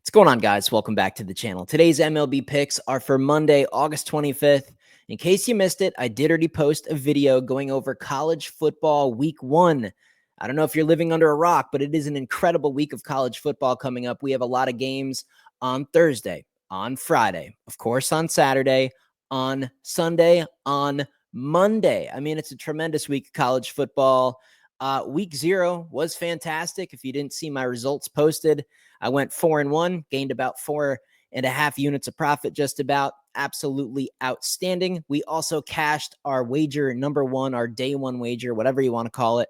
What's going on, guys? Welcome back to the channel. Today's MLB picks are for Monday, August 25th. In case you missed it, I did already post a video going over college football week 1. I don't know if you're living under a rock, but it is an incredible week of college football coming up. We have a lot of games on Thursday, on Friday, of course, on Saturday, on Sunday, on Monday. I mean, it's a tremendous week of college football. Week 0 was fantastic. If you didn't see my results posted, I went 4-1, gained about 4.5 units of profit, just about. Absolutely outstanding. We also cashed our wager number 1, our day 1 wager, whatever you want to call it,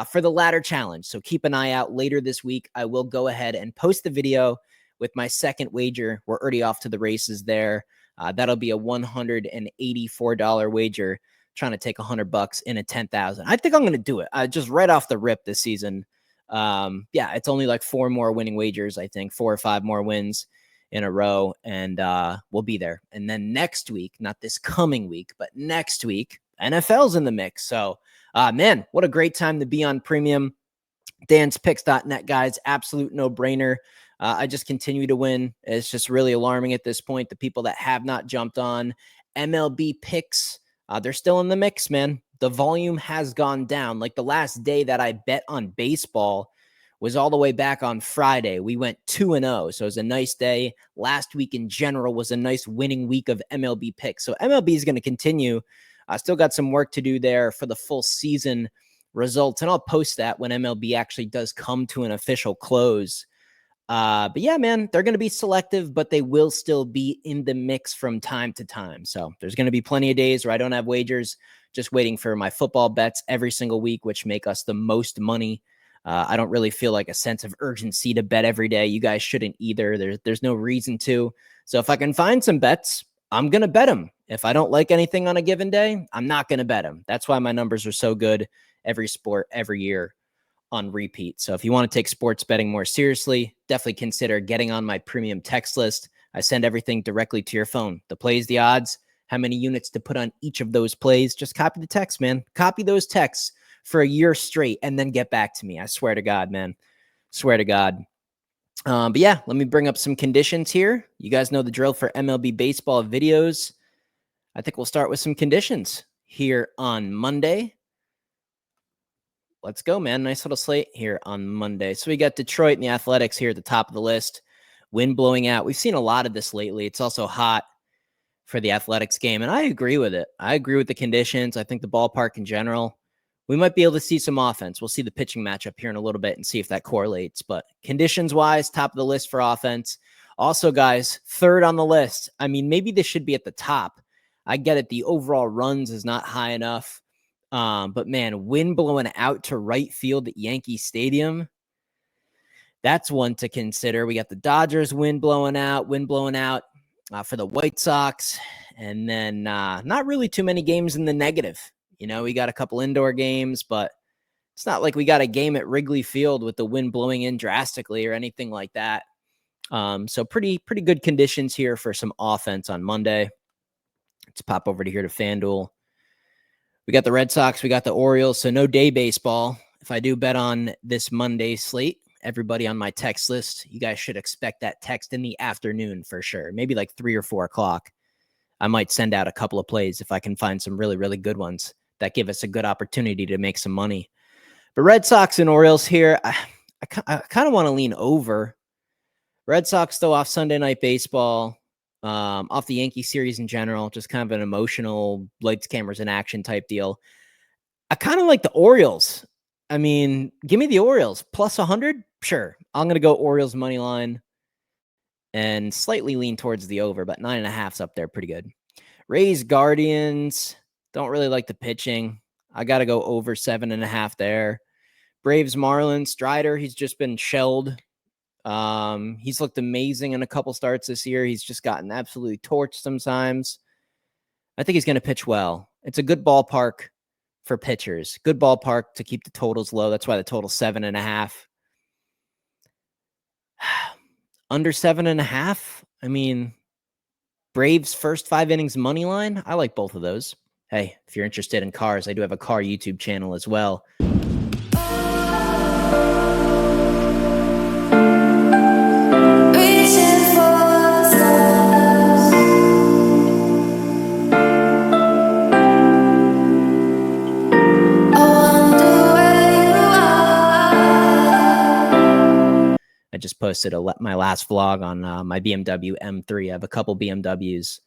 for the ladder challenge. So keep an eye out later this week. I will go ahead and post the video with my second wager. We're already off to the races there. That'll be a $184 wager, trying to take $100 in a 10,000. I think I'm going to do it. Just right off the rip this season. Yeah, it's only like 4 more winning wagers. I think 4 or 5 more wins in a row, and we'll be there. And then next week, not this coming week, but next week, NFL's in the mix. So, man, what a great time to be on premium. danspicks.net, guys. Absolute no-brainer. I just continue to win. It's just really alarming at this point. The people that have not jumped on MLB picks, they're still in the mix, man. The volume has gone down. Like the last day that I bet on baseball was all the way back on Friday. We went 2-0, so it was a nice day. Last week in general was a nice winning week of MLB picks. So MLB is going to continue. I still got some work to do there for the full season results, and I'll post that when MLB actually does come to an official close. But yeah, man, they're going to be selective, but they will still be in the mix from time to time. So there's going to be plenty of days where I don't have wagers, just waiting for my football bets every single week, which make us the most money. I don't really feel like a sense of urgency to bet every day. You guys shouldn't either. There's no reason to. So if I can find some bets, I'm going to bet them. If I don't like anything on a given day, I'm not going to bet them. That's why my numbers are so good every sport, every year, on repeat. So if you want to take sports betting more seriously, definitely consider getting on my premium text list. I send everything directly to your phone. The plays, the odds, how many units to put on each of those plays. Just copy the text, man. Copy those texts for a year straight and then get back to me. I swear to God, man. Swear to God. But yeah, let me bring up some conditions here. You guys know the drill for MLB baseball videos. I think we'll start with some conditions here on Monday. Let's go, man. Nice little slate here on Monday. So we got Detroit and the Athletics here at the top of the list. Wind blowing out. We've seen a lot of this lately. It's also hot for the Athletics game, and I agree with it. I agree with the conditions. I think the ballpark in general, we might be able to see some offense. We'll see the pitching matchup here in a little bit and see if that correlates. But conditions-wise, top of the list for offense. Also, guys, third on the list. I mean, maybe this should be at the top. I get it. The overall runs is not high enough. But man, wind blowing out to right field at Yankee Stadium. That's one to consider. We got the Dodgers wind blowing out for the White Sox. And then not really too many games in the negative. You know, we got a couple indoor games, but it's not like we got a game at Wrigley Field with the wind blowing in drastically or anything like that. So pretty good conditions here for some offense on Monday. Let's pop over to here to FanDuel. We got the Red Sox, we got the Orioles, so no day baseball. If I do bet on this Monday slate, everybody on my text list, you guys should expect that text in the afternoon for sure. Maybe like 3 or 4 o'clock. I might send out a couple of plays if I can find some really, really good ones that give us a good opportunity to make some money. But Red Sox and Orioles here, I kind of want to lean over. Red Sox still off Sunday Night Baseball. Off the Yankee series in general, just kind of an emotional lights, cameras, and action type deal. I kind of like the Orioles. I mean, give me the Orioles plus 100. Sure. I'm going to go Orioles money line and slightly lean towards the over, but 9.5's up there. Pretty good. Rays, Guardians. Don't really like the pitching. I got to go over 7.5 there. Braves, Marlins, Strider. He's just been shelled. He's looked amazing in a couple starts this year. He's just gotten absolutely torched sometimes. I think he's going to pitch well. It's a good ballpark for pitchers. Good ballpark to keep the totals low. That's why the total's 7.5. Under 7.5. I mean, Braves first 5 innings money line. I like both of those. Hey, if you're interested in cars, I do have a car YouTube channel as well. posted my last vlog on my BMW M3. I have a couple BMWs,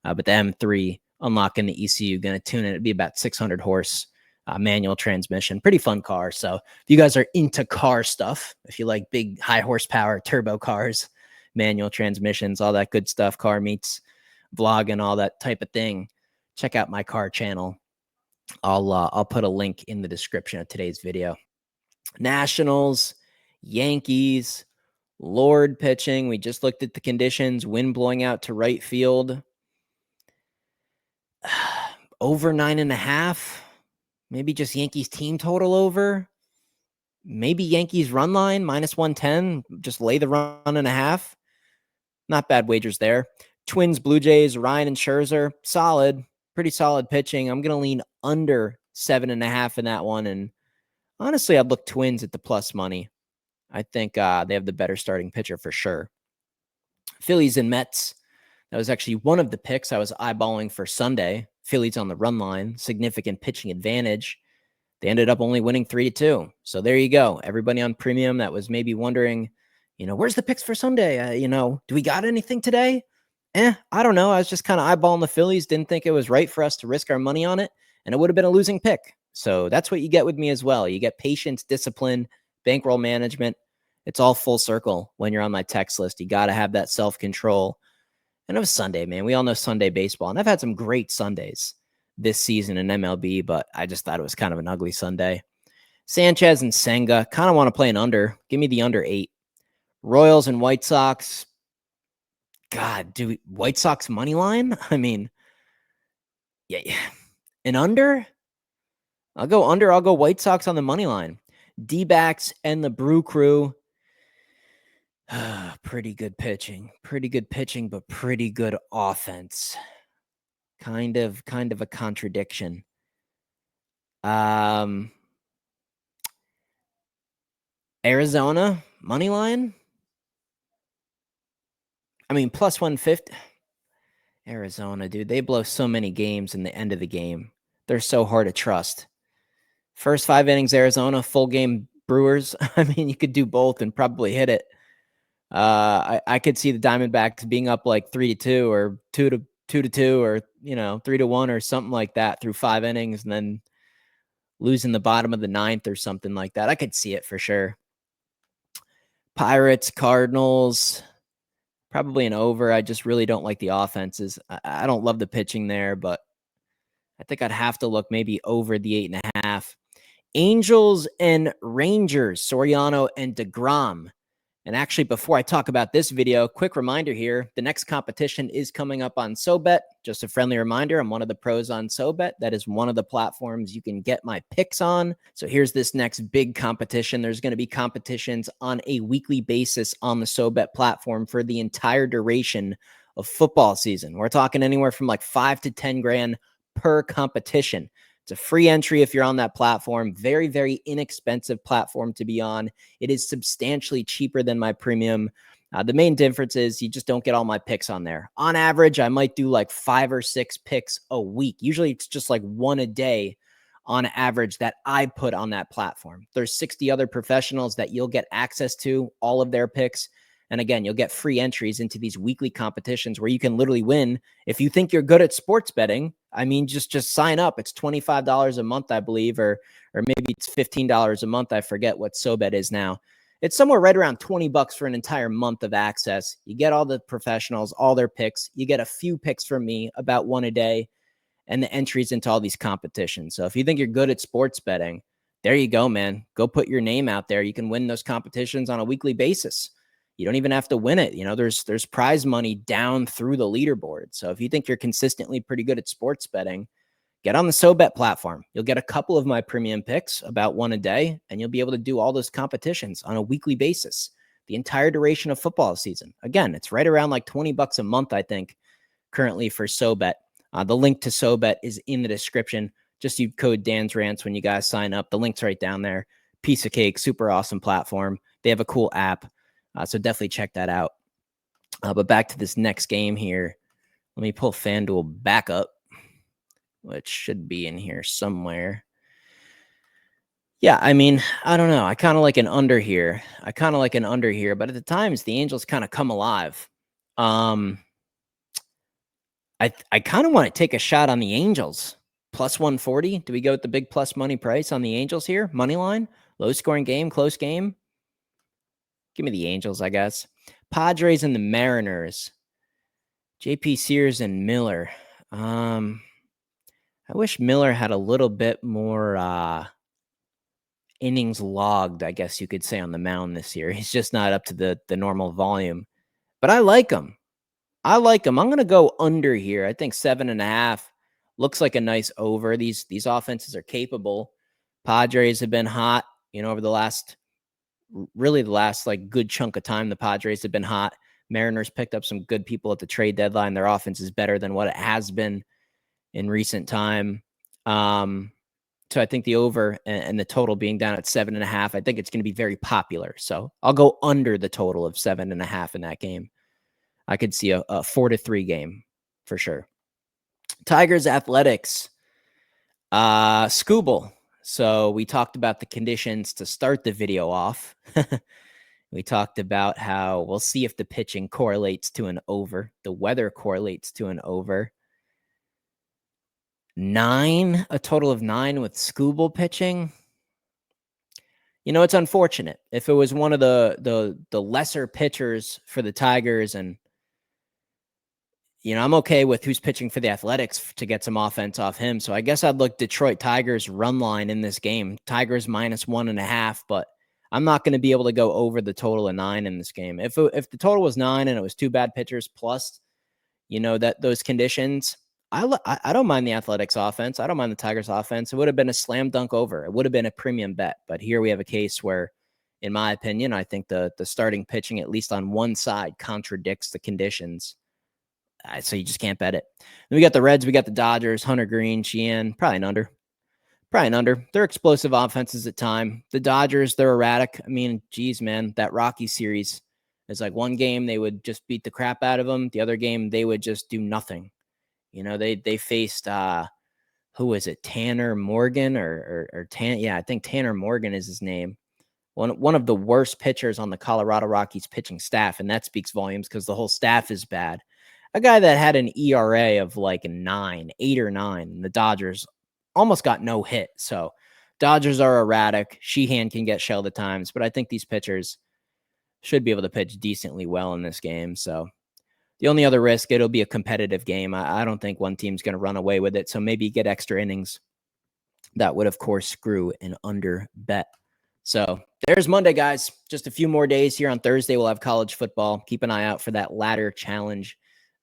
but the M3 unlocking the ECU, going to tune it. It'd be about 600 horse manual transmission. Pretty fun car. So if you guys are into car stuff, if you like big high horsepower turbo cars, manual transmissions, all that good stuff, car meets vlog and all that type of thing, check out my car channel. I'll put a link in the description of today's video. Nationals, Yankees, Lord pitching. We just looked at the conditions. Wind blowing out to right field. Over 9.5. Maybe just Yankees team total over. Maybe Yankees run line -110. Just lay the 1.5. Not bad wagers there. Twins, Blue Jays, Ryan and Scherzer. Solid. Pretty solid pitching. I'm going to lean under 7.5 in that one. And honestly, I'd look Twins at the plus money. I think they have the better starting pitcher for sure. Phillies and Mets. That was actually one of the picks I was eyeballing for Sunday. Phillies on the run line. Significant pitching advantage. They ended up only winning 3-2. So there you go. Everybody on premium that was maybe wondering, where's the picks for Sunday? Do we got anything today? I don't know. I was just kind of eyeballing the Phillies. Didn't think it was right for us to risk our money on it. And it would have been a losing pick. So that's what you get with me as well. You get patience, discipline, bankroll management. It's all full circle when you're on my text list. You got to have that self-control. And it was Sunday, man. We all know Sunday baseball. And I've had some great Sundays this season in MLB, but I just thought it was kind of an ugly Sunday. Sanchez and Senga, kind of want to play an under. Give me the under 8. Royals and White Sox. God, White Sox money line? I mean, yeah. An under? I'll go under. I'll go White Sox on the money line. D-backs and the Brew Crew. Pretty good pitching, but pretty good offense. Kind of a contradiction. Arizona money line. I mean, plus 150. Arizona, dude, they blow so many games in the end of the game. They're so hard to trust. First 5 innings, Arizona, full game Brewers. I mean, you could do both and probably hit it. I could see the Diamondbacks being up like 3-2 or 2-2 or 3-1 or something like that through 5 innings and then losing the bottom of the 9th or something like that. I could see it for sure. Pirates, Cardinals, probably an over. I just really don't like the offenses. I don't love the pitching there, but I think I'd have to look maybe over the 8.5. Angels and Rangers, Soriano and DeGrom. And actually, before I talk about this video, quick reminder here, the next competition is coming up on SoBet. Just a friendly reminder, I'm one of the pros on SoBet. That is one of the platforms you can get my picks on. So here's this next big competition. There's going to be competitions on a weekly basis on the SoBet platform for the entire duration of football season. We're talking anywhere from like 5 to 10 grand per competition. It's a free entry if you're on that platform. Very, very inexpensive platform to be on. It is substantially cheaper than my premium. The main difference is you just don't get all my picks on there. On average, I might do like 5 or 6 picks a week. Usually it's just like 1 a day on average that I put on that platform. There's 60 other professionals that you'll get access to, all of their picks. And again, you'll get free entries into these weekly competitions where you can literally win. If you think you're good at sports betting, I mean, just sign up. It's $25 a month, I believe, or maybe it's $15 a month. I forget what SoBet is now. It's somewhere right around $20 for an entire month of access. You get all the professionals, all their picks. You get a few picks from me, about 1 a day, and the entries into all these competitions. So if you think you're good at sports betting, there you go, man. Go put your name out there. You can win those competitions on a weekly basis. You don't even have to win it. There's prize money down through the leaderboard. So if you think you're consistently pretty good at sports betting, get on the SoBet platform. You'll get a couple of my premium picks, about 1 a day, and you'll be able to do all those competitions on a weekly basis, the entire duration of football season. Again, it's right around like $20 a month, I think, currently for SoBet. The link to SoBet is in the description. Just use code Dan's Rants when you guys sign up. The link's right down there. Piece of cake, super awesome platform. They have a cool app. So definitely check that out. But back to this next game here. Let me pull FanDuel back up, which should be in here somewhere. Yeah, I mean, I don't know. I kind of like an under here. But at the times the Angels kind of come alive. Um, I kind of want to take a shot on the Angels. Plus 140. Do we go with the big plus money price on the Angels here? Money line, low scoring game, close game. Give me the Angels, I guess. Padres and the Mariners. JP Sears and Miller. I wish Miller had a little bit more innings logged, I guess you could say, on the mound this year. He's just not up to the normal volume. But I like him. I'm going to go under here. I think 7.5 looks like a nice over. These offenses are capable. Padres have been hot, over the last like good chunk of time. The Padres have been hot. Mariners picked up some good people at the trade deadline. Their offense is better than what it has been in recent time. So I think the over and the total being down at 7.5, I think it's going to be very popular. So I'll go under the total of 7.5 in that game. I could see a 4-3 game for sure. Tigers Athletics, Scooble. So we talked about the conditions to start the video off. We talked about how we'll see if the pitching correlates to an over. The weather correlates to an over. 9, a total of 9 with Scooble pitching. It's unfortunate. If it was one of the lesser pitchers for the Tigers, and I'm okay with who's pitching for the Athletics to get some offense off him. So I guess I'd look Detroit Tigers run line in this game. Tigers minus 1.5, but I'm not going to be able to go over the total of 9 in this game. If the total was 9 and it was 2 bad pitchers plus, that those conditions, I don't mind the Athletics offense. I don't mind the Tigers offense. It would have been a slam dunk over. It would have been a premium bet. But here we have a case where, in my opinion, I think the starting pitching, at least on one side, contradicts the conditions. So you just can't bet it. Then we got the Reds. We got the Dodgers. Hunter Green, Sheehan, probably an under. They're explosive offenses at time. The Dodgers, they're erratic. I mean, geez, man, that Rocky series is like one game they would just beat the crap out of them. The other game they would just do nothing. They faced who is it? Tanner Morgan or yeah, I think Tanner Morgan is his name. One of the worst pitchers on the Colorado Rockies pitching staff, and that speaks volumes because the whole staff is bad. A guy that had an ERA of like 8 or 9. And the Dodgers almost got no hit. So Dodgers are erratic. Sheehan can get shelled at times, but I think these pitchers should be able to pitch decently well in this game. So the only other risk, it'll be a competitive game. I don't think one team's going to run away with it. So maybe get extra innings. That would, of course, screw an under bet. So there's Monday, guys. Just a few more days here. On Thursday, we'll have college football. Keep an eye out for that ladder challenge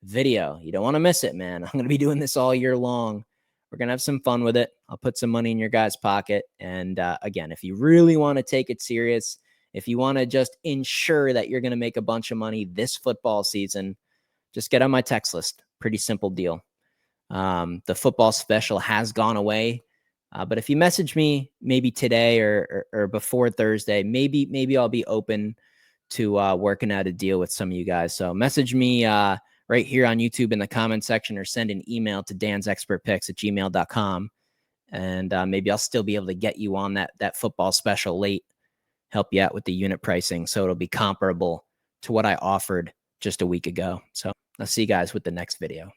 video. You don't want to miss it, man. I'm going to be doing this all year long. We're going to have some fun with it. I'll put some money in your guys' pocket. And again, if you really want to take it serious, if you want to just ensure that you're going to make a bunch of money this football season, just get on my text list. Pretty simple deal. The football special has gone away. But if you message me maybe today or before Thursday, maybe I'll be open to working out a deal with some of you guys. So message me right here on YouTube in the comment section, or send an email to dansexpertpicks@gmail.com. And maybe I'll still be able to get you on that football special late, help you out with the unit pricing, so it'll be comparable to what I offered just a week ago. So I'll see you guys with the next video.